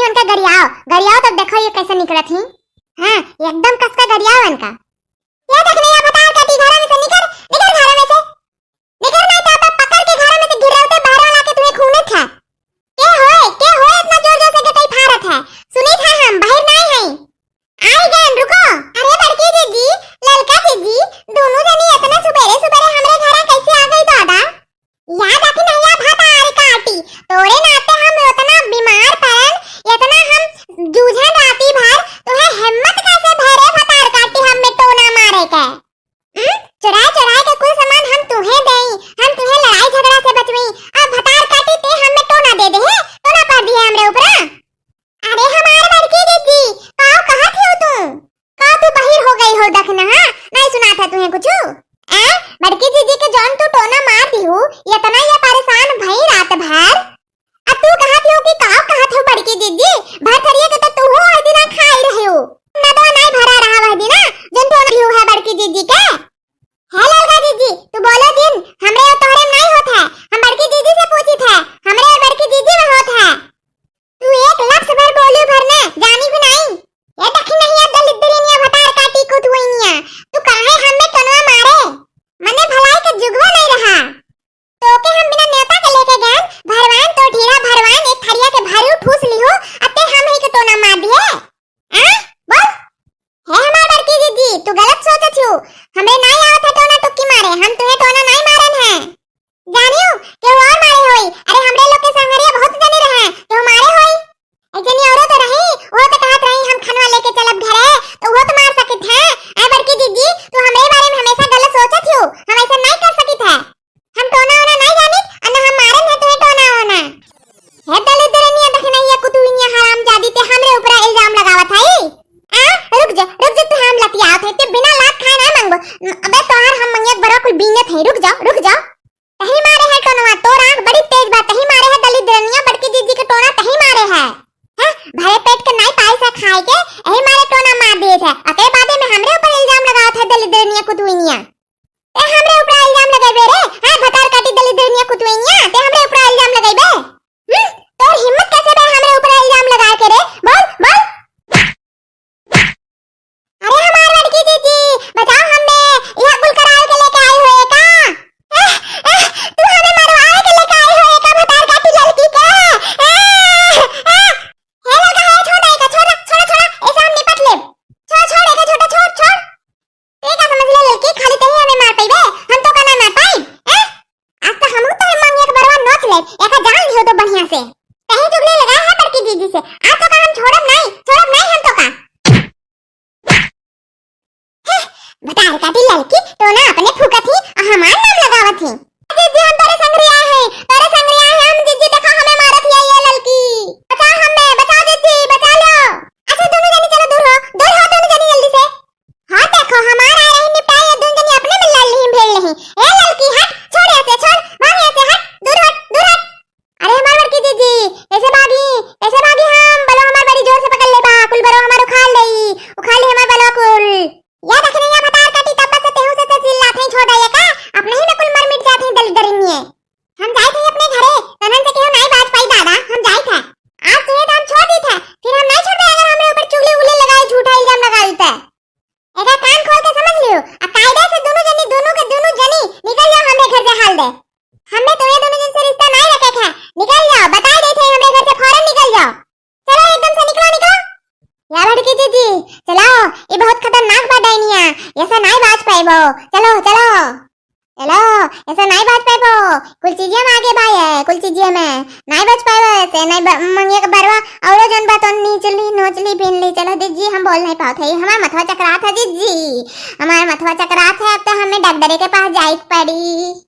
तनी उनका गरियाओ गरियाओ तब देखो ये कैसे निकलत ही। हां एकदम कसका गरियाओ उनका। ये देखने या बता काटी घर में से निकल निकल घर में से निकल नहीं तो अब पकड़ के घर में से गिरावते बाहर वाला के तुम्हें खूने था। के होए इतना जोर जोर से के कई फारत है सुनी था हम बाहर नहीं है आई गए रुको। अरे बड़की दीदी ललका दीदी दोनों जनी इतना सुबेरे सुबेरे हमरे घर कैसे आ गई दादा याद आती नहीं या भाता अरे काटी तोरे नाते हम उतना बीमार पड़न इतना हम जूझन राती भर तुम्हें हिम्मत कैसे भरे भतार काटी हम में टोना मारे के चुरा चुरा के कुल सामान हम तुम्हें देई हम तुम्हें लड़ाई झगड़ा से बचवी अब भतार काटी ते हम में टोना दे दे टोना पड़ दिया हमरे ऊपर। अरे हमार बड़की दीदी काओ कहां थी तू का तू बाहर हो गई हो देखना हां नहीं सुना था तुम्हें कुछ ए बड़की दीदी के जॉन तू टोना मार दी हो इतना ये परेशान भई रात भर अब तू कहां थी कि काओ कहां थी बड़की दीदी भर थरिए के तो तू हो हर दिन खाई रही हो ना तो नहीं भरा रहा वह दिन जन टोना दी है बड़की दीदी के। है ललका दीदी तू बोलो दिन हमरे तोहरे में नहीं होत है हम बड़की दीदी से पूछी थे हमरे बड़की दीदी में होत है तू एक लफ्ज भर बोली भरने जानी भी नहीं ये देखी नहीं है दलित दरिनिया भतार काटी को तुइनिया तू काहे हमें टनवा मारे मने भलाई के जुगवा नहीं रहा तो के हम बिना नेता के लेके गए भरवान तो ढीरा भरवान एक थरिया के भारी ठूस लियो अते हम ही के टोना मार दिए हां बोल है हमार बड़की दीदी तू गलत सोचत छु हमें नहीं आवत है टोना टुक्की मारे हम तुम्हें टोना नहीं मारन है जानियो के और मारे होई अरे हमरे लोग के संगरिया बहुत जने रहे तो मारे होई एक जनी औरत रही वो तो कहत रही हम खनवा लेके चलब घरे तो वो तो मार सकत है ए बड़की दीदी तू हमरे बारे में हमेशा गलत सोचत छु हम ऐसा नहीं कर सकत है हम टोना होना नहीं जानित और हम मारन है तुम्हें टोना होना है दलित दरनिया देखना ये कुतुइनिया हराम जादी ते हमरे ऊपर इल्जाम लगावत है रुक जा तू हम लतिया थे ते बिना लात खाए ना मांगबो अबे तोहार हम मंगिया बड़ा कुल बीने थे रुक जा तही मारे है टोनवा तोर आंख बड़ी तेज बा तही मारे है दलित दरनिया बड़की दीदी के टोना तही मारे है हां भरे पेट के नहीं पाई से खाए के एही मारे टोना मार दिए थे अते बादे में हमरे ऊपर इल्जाम लगावत है दलित दरनिया कुतुइनिया ते हमरे ऊपर इल्जाम लगाइबे रे हां भतार काटी दलित दरनिया कुतुइनिया ते हमरे ऊपर इल्जाम लगाइबे तोर हिम्मत कैसे बे हमरे ऊपर इल्जाम लगा के रे बोल अरे हमार लड़की दीदी बताओ हमें यह कुल कराल के लेके आई हुए का तू हमें मरवाए के लेके आई हुए का भतार काटी लड़की का हे लगा है छोड़ ऐसा हम निपट ले छोड़ छोटा छोड़ ये क्या समझ ले लड़की खाली तही हमें मार पाइबे हम तो कना मार पाई आज तो हम तो मांगे के बरवा नोच ले एका जान लियो तो बढ़िया से कहीं चुगली लगा है बड़की दीदी से आज तो का हम छोड़ब नहीं हम तो का भतार काटी लड़की तो ना अपने फूकत ही हमार नाम लगावत ही दीदी हम तोरे संगरिया है हम दीदी देखो हमें मारत है ये लड़की बचा दीदी बचा लो अच्छा दोनों जनी चलो दूर हो दोनों जनी जल्दी से हां देखो हमार आ रही निपटाए दोनों जनी अपने में लड़ ली भेड़ नहीं ए लड़की हट छोड़ भाग ऐसे हट दूर हट अरे हमार बड़की दीदी ऐसे भागी हम बलो हमार बड़ी जोर से पकड़ ले बा कुल बरो हमार उखाड़ ले हमार बलो कुल या देखने या भतार काटी तब से तेहू से चिल्लात है छोड़ आया का अपने ही में कुल मर मिट जाते हैं दलित दरिनिये हम जाए थे अपने घरे ननन से केहू नहीं बात पाई दादा हम जाए थे आज तुम्हें तो हम छोड़ दी थे फिर हम नहीं छोड़ अगर हमरे ऊपर चुगली उगली लगाई झूठा इल्जाम लगाई थे एका कान खोल के समझ लियो आ कायदे से दोनों जनी निकल जाओ हमरे घर से हाल दे हमें तुम्हें दोनों जन से रिश्ता नहीं रखे है निकल जाओ बता देते हैं हमरे घर से फौरन निकल जाओ चलो एकदम से निकलो या लड़की दीदी चलो ये बहुत खतरनाक बात डायनिया ऐसा नहीं बाज पाएबो चलो ऐसा नहीं बाज पाएबो कुल चीजें में आगे भाई है कुल चीजें में नहीं बच पाएबो ऐसे नहीं मंगिया के बरवा औरो जन बात नीचली नोचली पिनली चलो दीदी हम बोल नहीं पाते हमारा मथवा चकरात है दीदी हमारा मथवा चकरात है अब तो हमें डॉक्टर के पास जाए पड़ी।